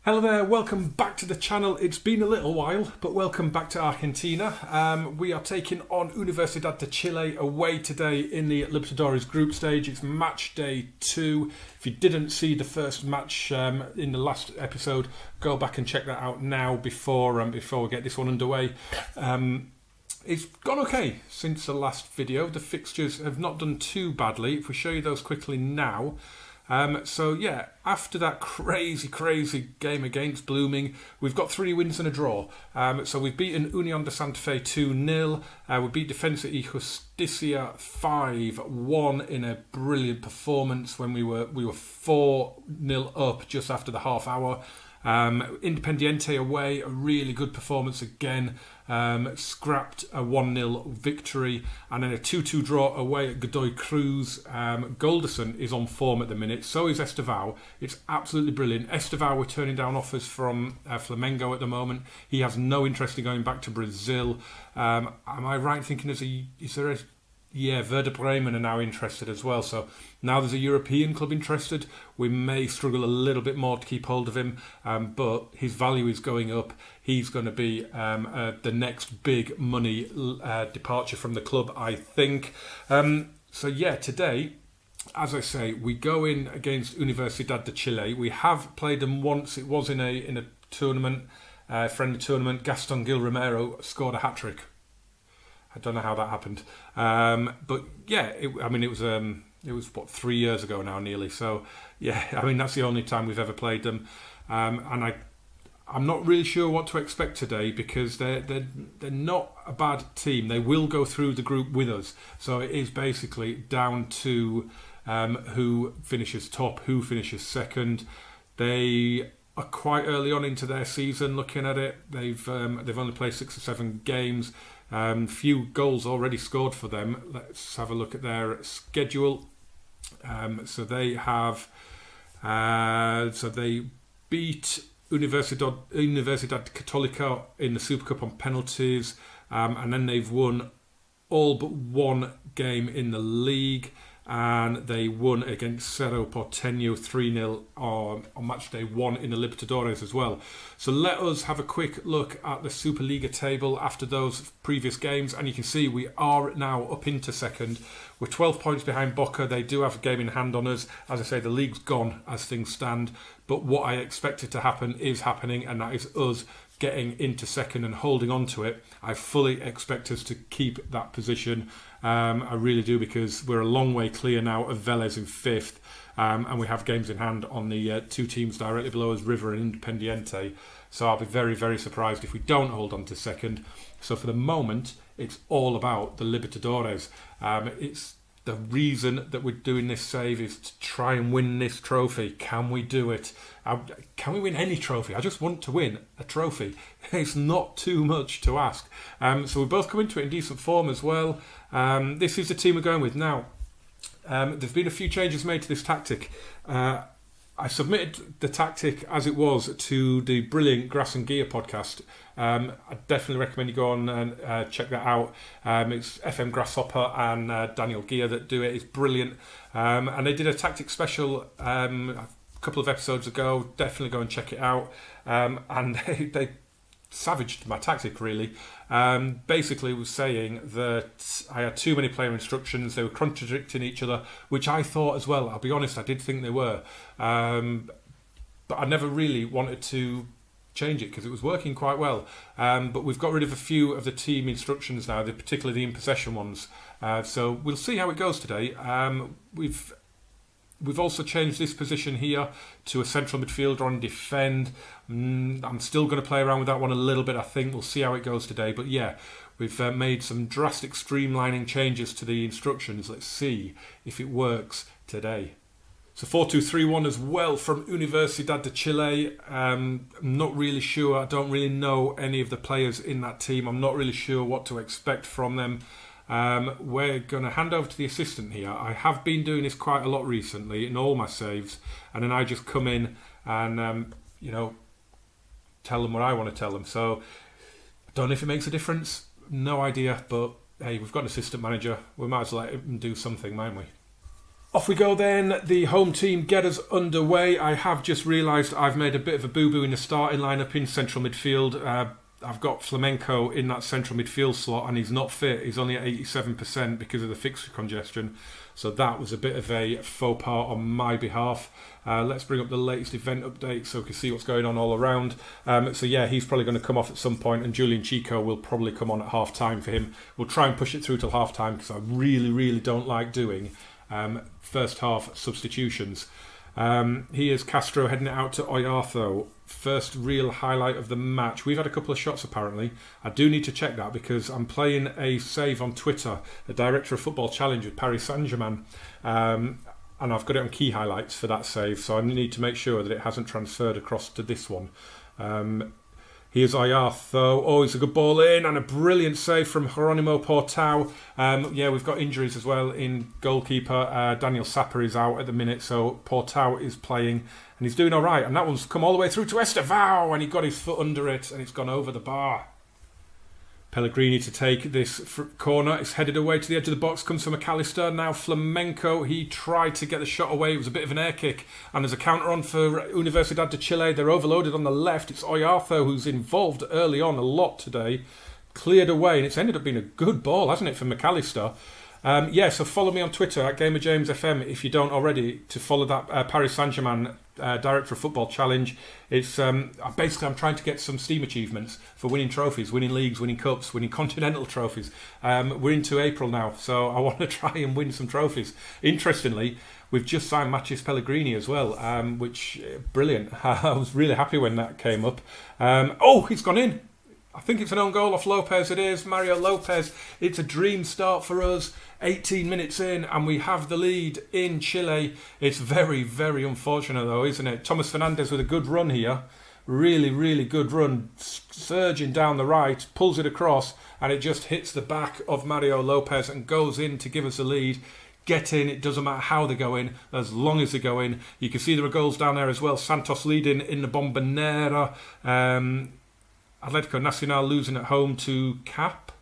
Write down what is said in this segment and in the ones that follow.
Hello there, welcome back to the channel. It's been a little while, but welcome back to Argentina. We are taking on Universidad de Chile away today in the Libertadores Group Stage. It's match day 2. If you didn't see the first match in the last episode, go back and check that out now before we get this one underway. It's gone okay since the last video. The fixtures have not done too badly. If we show you those quickly now. After that crazy game against Blooming, we've got 3 wins and a draw. So we've beaten Unión de Santa Fe 2-0. We beat Defensa y Justicia 5-1 in a brilliant performance when we were 4-0 up just after the half hour. Independiente away, a really good performance again. Scrapped a 1-0 victory, and then a 2-2 draw away at Godoy Cruz. Golderson is on form at the minute, so is Estevao. It's absolutely brilliant. Estevao, we're turning down offers from Flamengo at the moment. He has no interest in going back to Brazil. Am I right in thinking Werder Bremen are now interested as well. So now there's a European club interested. We may struggle a little bit more to keep hold of him, but his value is going up. He's going to be the next big money departure from the club, I think. Today, as I say, we go in against Universidad de Chile. We have played them once. It was in a tournament, friendly tournament. Gaston Gil Romero scored a hat-trick. I don't know how that happened, it was 3 years ago now, nearly. So that's the only time we've ever played them, and I'm not really sure what to expect today because they're not a bad team. They will go through the group with us, so it is basically down to who finishes top, who finishes second. They are quite early on into their season. Looking at it, they've only played 6 or 7 games. Few goals already scored for them. Let's have a look at their schedule. So they beat Universidad Católica in the Super Cup on penalties, and then they've won all but one game in the league. And they won against Cerro Porteño 3-0 on match day 1 in the Libertadores as well. So let us have a quick look at the Superliga table after those previous games, and you can see we are now up into second. We're 12 points behind Boca. They do have a game in hand on us. As I say, the league's gone as things stand, but what I expected to happen is happening, and that is us getting into second and holding on to it. I fully expect us to keep that position. I really do, because we're a long way clear now of Vélez in 5th, and we have games in hand on the 2 teams directly below us, River and Independiente. So I'll be very, very surprised if we don't hold on to second. So for the moment, it's all about the Libertadores. It's the reason that we're doing this save is to try and win this trophy. Can we do it? Can we win any trophy? I just want to win a trophy. It's not too much to ask. So we both come into it in decent form as well. This is the team we're going with. Now, there's been a few changes made to this tactic. I submitted the tactic as it was to the brilliant Grass and Gear podcast. I definitely recommend you go on and check that out. It's FM Grasshopper and Daniel Gear that do it. It's brilliant. And they did a tactic special a couple of episodes ago. Definitely go and check it out. And they savaged my tactic, really. Basically was saying that I had too many player instructions. They were contradicting each other, which I thought as well. I'll be honest, I did think they were. But I never really wanted to change it because it was working quite well. But we've got rid of a few of the team instructions now, particularly the in possession ones. So we'll see how it goes today. We've also changed this position here to a central midfielder on defend. I'm still going to play around with that one a little bit, I think. We'll see how it goes today. But yeah, we've made some drastic streamlining changes to the instructions. Let's see if it works today. So 4-2-3-1 as well from Universidad de Chile. I'm not really sure. I don't really know any of the players in that team. I'm not really sure what to expect from them. We're going to hand over to the assistant here. I have been doing this quite a lot recently in all my saves, and then I just come in and tell them what I want to tell them. So I don't know if it makes a difference. No idea, but hey, we've got an assistant manager. We might as well let him do something, mightn't we? Off we go then, the home team get us underway. I have just realised I've made a bit of a boo-boo in the starting lineup in central midfield. I've got Flamenco in that central midfield slot and he's not fit. He's only at 87% because of the fixture congestion. So that was a bit of a faux pas on my behalf. Let's bring up the latest event update so we can see what's going on all around. So yeah, he's probably going to come off at some point and Julian Chico will probably come on at half-time for him. We'll try and push it through till half-time because I really don't like doing first half substitutions. Here's Castro heading it out to Oyartho. First real highlight of the match. We've had a couple of shots apparently. I do need to check that because I'm playing a save on Twitter, the Director of Football Challenge with Paris Saint-Germain. And I've got it on key highlights for that save, so I need to make sure that it hasn't transferred across to this one. Here's Oyartho. Oh, it's a good ball in and a brilliant save from Geronimo Portao. Yeah, we've got injuries as well in goalkeeper. Daniel Sapper is out at the minute, so Portao is playing and he's doing all right. And that one's come all the way through to Estevao and he got his foot under it and it's gone over the bar. Pellegrini to take this corner. It's headed away to the edge of the box. Comes from McAllister. Now Flamenco. He tried to get the shot away. It was a bit of an air kick. And there's a counter on for Universidad de Chile. They're overloaded on the left. It's Oyartho who's involved early on a lot today. Cleared away. And it's ended up being a good ball, hasn't it, for McAllister? So follow me on Twitter at GamerJamesFM if you don't already, to follow that Paris Saint-Germain Director of Football Challenge. It's basically I'm trying to get some Steam achievements for winning trophies, winning leagues, winning cups, winning continental trophies. We're into April now, so I want to try and win some trophies. Interestingly, we've just signed Mathis Pellegrini as well, which brilliant. I was really happy when that came up. He's gone in. I think it's an own goal off Lopez. It is Mario Lopez. It's a dream start for us. 18 minutes in and we have the lead in Chile. It's very unfortunate though, isn't it? Thomas Fernandes with a good run here. Really good run. Surging down the right. Pulls it across and it just hits the back of Mario Lopez and goes in to give us the lead. Get in, it doesn't matter how they go in, as long as they go in. You can see there are goals down there as well. Santos leading in the Bombonera. Atletico Nacional losing at home to Cap.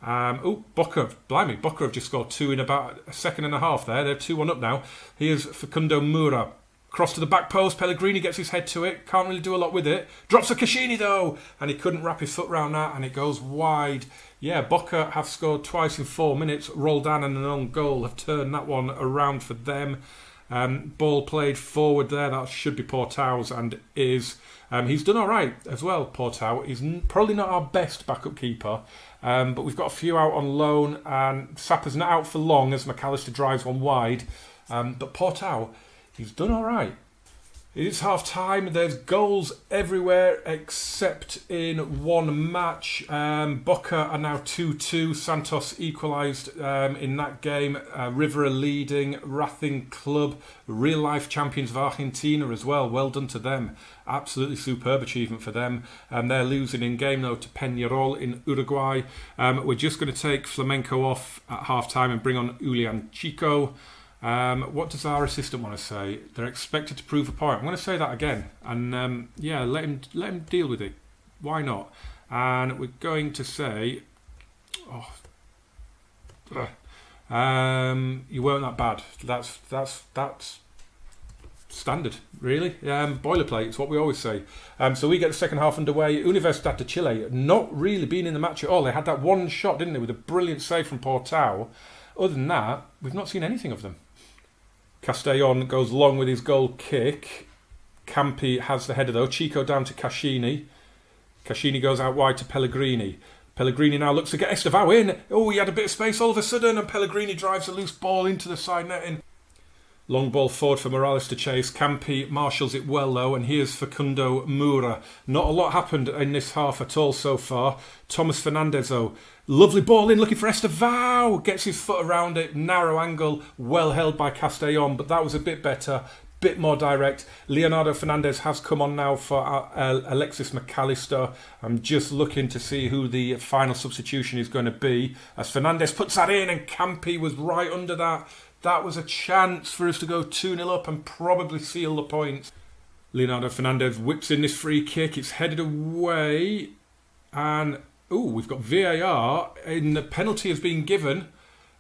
Boca have just scored two in about a second and a half there. They're 2-1 up now. Here's Facundo Moura. Cross to the back post. Pellegrini gets his head to it. Can't really do a lot with it. Drops a Caccini though. And he couldn't wrap his foot round that and it goes wide. Yeah, Boca have scored twice in 4 minutes. Roldan and an own goal have turned that one around for them. Ball played forward there. That should be Portao's and is. He's done all right as well, Portao. He's probably not our best backup keeper, but we've got a few out on loan, and Sapper's not out for long as McAllister drives one wide. But Portao, he's done all right. It is half-time. There's goals everywhere except in one match. Boca are now 2-2. Santos equalised in that game. River are leading. Racing Club, real-life champions of Argentina as well. Well done to them. Absolutely superb achievement for them. They're losing in game though to Peñarol in Uruguay. We're just going to take Flamenco off at half-time and bring on Julian Chico. What does our assistant want to say? They're expected to prove a point. I'm going to say that again, and let him deal with it. Why not? And we're going to say, you weren't that bad. That's standard, really. Boilerplate. It's what we always say. So we get the second half underway. Universidad de Chile not really been in the match at all. They had that one shot, didn't they, with a brilliant save from Portao. Other than that, we've not seen anything of them. Castellon goes long with his goal kick. Campi has the header though. Chico down to Caccini. Caccini goes out wide to Pellegrini. Pellegrini now looks to get Estevao in. Oh, he had a bit of space all of a sudden and Pellegrini drives a loose ball into the side netting. Long ball forward for Morales to chase. Campi marshals it well though, and here's Facundo Moura. Not a lot happened in this half at all so far. Thomas Fernandes though. Lovely ball in, looking for Estevao. Gets his foot around it. Narrow angle, well held by Castellon, but that was a bit better, bit more direct. Leonardo Fernandez has come on now for Alexis McAllister. I'm just looking to see who the final substitution is going to be. As Fernandez puts that in, and Campi was right under that. That was a chance for us to go 2-0 up and probably seal the points. Leonardo Fernandez whips in this free kick. It's headed away. And, we've got VAR. And the penalty has been given.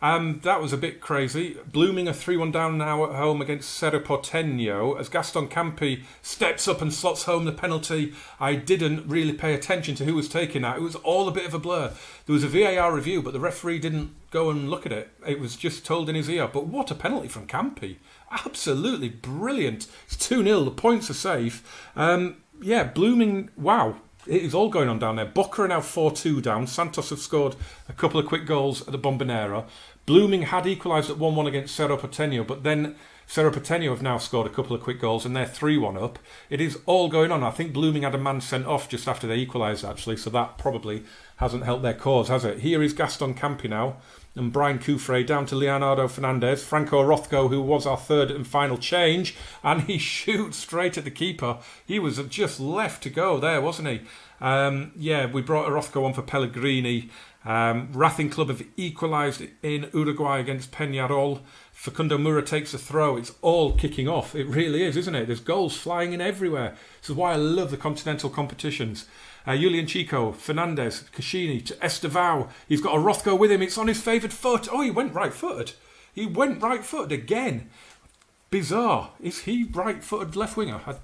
That was a bit crazy. Blooming are 3-1 down now at home against Cerro Porteño as Gaston Campi steps up and slots home the penalty. I didn't really pay attention to who was taking that. It was all a bit of a blur. There was a VAR review, but the referee didn't go and look at it. It was just told in his ear. But what a penalty from Campi. Absolutely brilliant. It's 2-0. The points are safe. Blooming, wow. It is all going on down there. Boca are now 4-2 down. Santos have scored a couple of quick goals at the Bombonera. Blooming had equalised at 1-1 against Cerro Porteño, but then Cerro Porteño have now scored a couple of quick goals and they're 3-1 up. It is all going on. I think Blooming had a man sent off just after they equalised, actually, so that probably hasn't helped their cause, has it? Here is Gaston Campi now, and Brian Coufre down to Leonardo Fernandez. Franco Orozco, who was our third and final change, and he shoots straight at the keeper. He was just left to go there, wasn't he? We brought Orozco on for Pellegrini. Racing Club have equalised in Uruguay against Peñarol. Facundo Mura takes a throw. It's all kicking off. It really is, isn't it? There's goals flying in everywhere. This is why I love the continental competitions. Julian Chico, Fernandez, Caccini to Estevao. He's got Orozco with him. It's on his favoured foot. Oh, he went right-footed. He went right-footed again. Bizarre. Is he right-footed left winger? I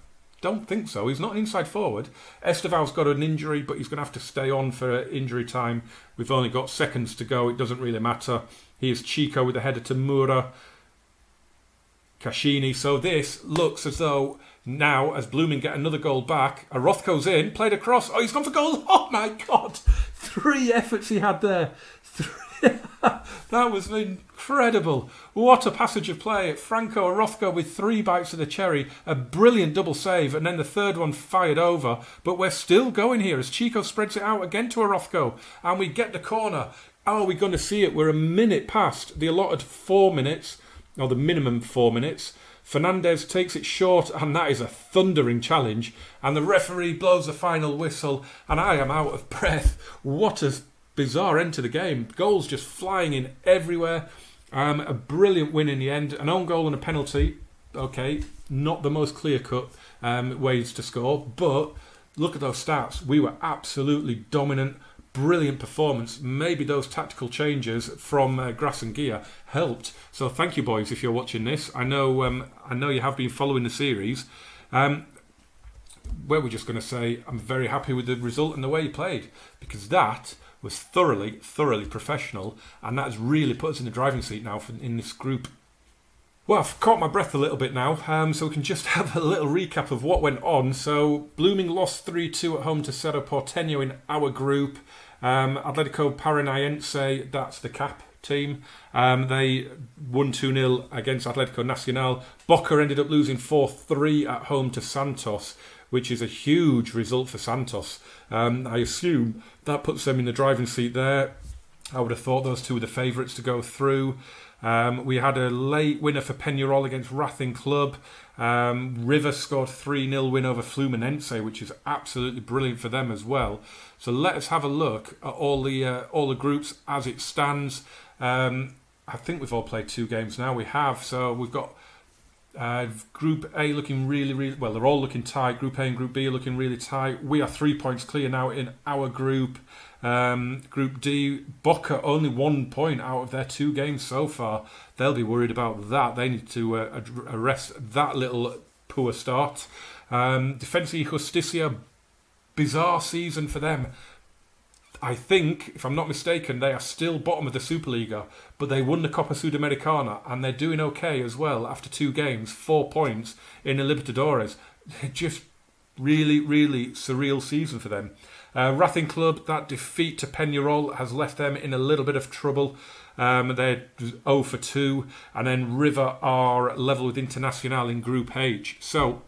don't think so. He's not an inside forward. Estevao's got an injury, but he's going to have to stay on for injury time. We've only got seconds to go. It doesn't really matter. Here's Chico with the header to Mura. Caccini. So this looks as though now, as Blooming get another goal back, Orozco's in, played across. Oh, he's gone for goal. Oh, my God. 3 efforts he had there. 3. That was incredible. What a passage of play. Franco Orozco with 3 bites of the cherry. A brilliant double save. And then the third one fired over. But we're still going here as Chico spreads it out again to Orozco. And we get the corner. Are we going to see it? We're a minute past the allotted 4 minutes. Or the minimum 4 minutes. Fernandez takes it short, and that is a thundering challenge. And the referee blows the final whistle, and I am out of breath. What a bizarre end to the game. Goals just flying in everywhere. A brilliant win in the end. An own goal and a penalty. Okay, not the most clear-cut ways to score, but look at those stats. We were absolutely dominant. Brilliant performance. Maybe those tactical changes from Grass and Gear helped. So thank you, boys, if you're watching this. I know you have been following the series. Where we're just going to say I'm very happy with the result and the way you played, because that was thoroughly professional, and that has really put us in the driving seat now in this group. Well, I've caught my breath a little bit now, so we can just have a little recap of what went on. So Blooming lost 3-2 at home to Cerro Porteño in our group. Atletico Paranaense, that's the CAP team. They won 2-0 against Atletico Nacional. Boca ended up losing 4-3 at home to Santos, which is a huge result for Santos. I assume that puts them in the driving seat there. I would have thought those two were the favourites to go through. We had a late winner for Peñarol against Racing Club. River scored 3-0 win over Fluminense, which is absolutely brilliant for them as well. So let us have a look at all the groups as it stands. I think we've all played 2 games now. We have. So we've got Group A looking really well. They're all looking tight. Group A and Group B are looking really tight. We are 3 points clear now in our group. Group D, Boca only 1 point out of their 2 games so far. They'll be worried about that. They need to arrest that little poor start. Defensa y Justicia, bizarre season for them. I think, if I'm not mistaken, they are still bottom of the Superliga, but they won the Copa Sudamericana and they're doing okay as well after 2 games, 4 points in the Libertadores. Just really surreal season for them. Racing Club, that defeat to Peñarol has left them in a little bit of trouble. They're 0-2, and then River are level with Internacional in Group H. So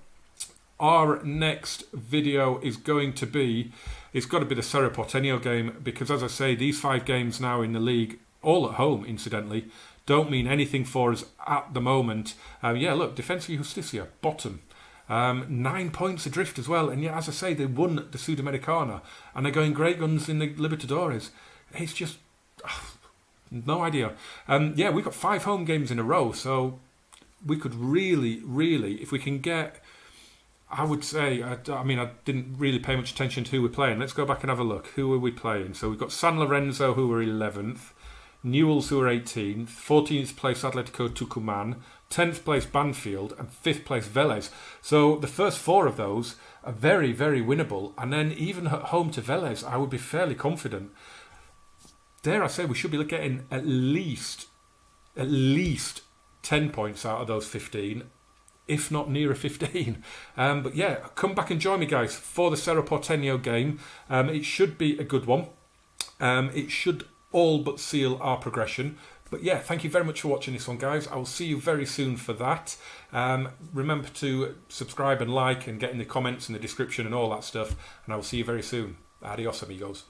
our next video is going to be, it's got to be the Cerro Porteño game, because as I say, these 5 games now in the league, all at home incidentally, don't mean anything for us at the moment. Look, Defensa y Justicia, bottom. 9 points adrift as well, and yet, as I say, they won the Sudamericana and they're going great guns in the Libertadores. It's just no idea. We've got 5 home games in a row, so we could really, if we can get, I would say, I didn't really pay much attention to who we're playing. Let's go back and have a look. Who are we playing? So we've got San Lorenzo, who are 11th. Newell's, who are 18th, 14th place Atletico Tucumán, 10th place Banfield, and 5th place Vélez. So the first 4 of those are very, very winnable. And then even at home to Vélez, I would be fairly confident. Dare I say, we should be getting at least 10 points out of those 15, if not nearer 15. But yeah, come back and join me, guys, for the Cerro Porteño game. It should be a good one. It should all but seal our progression. But yeah, thank you very much for watching this one, guys. I will see you very soon for that. Remember to subscribe and like and get in the comments and the description and all that stuff. And I will see you very soon. Adios, amigos.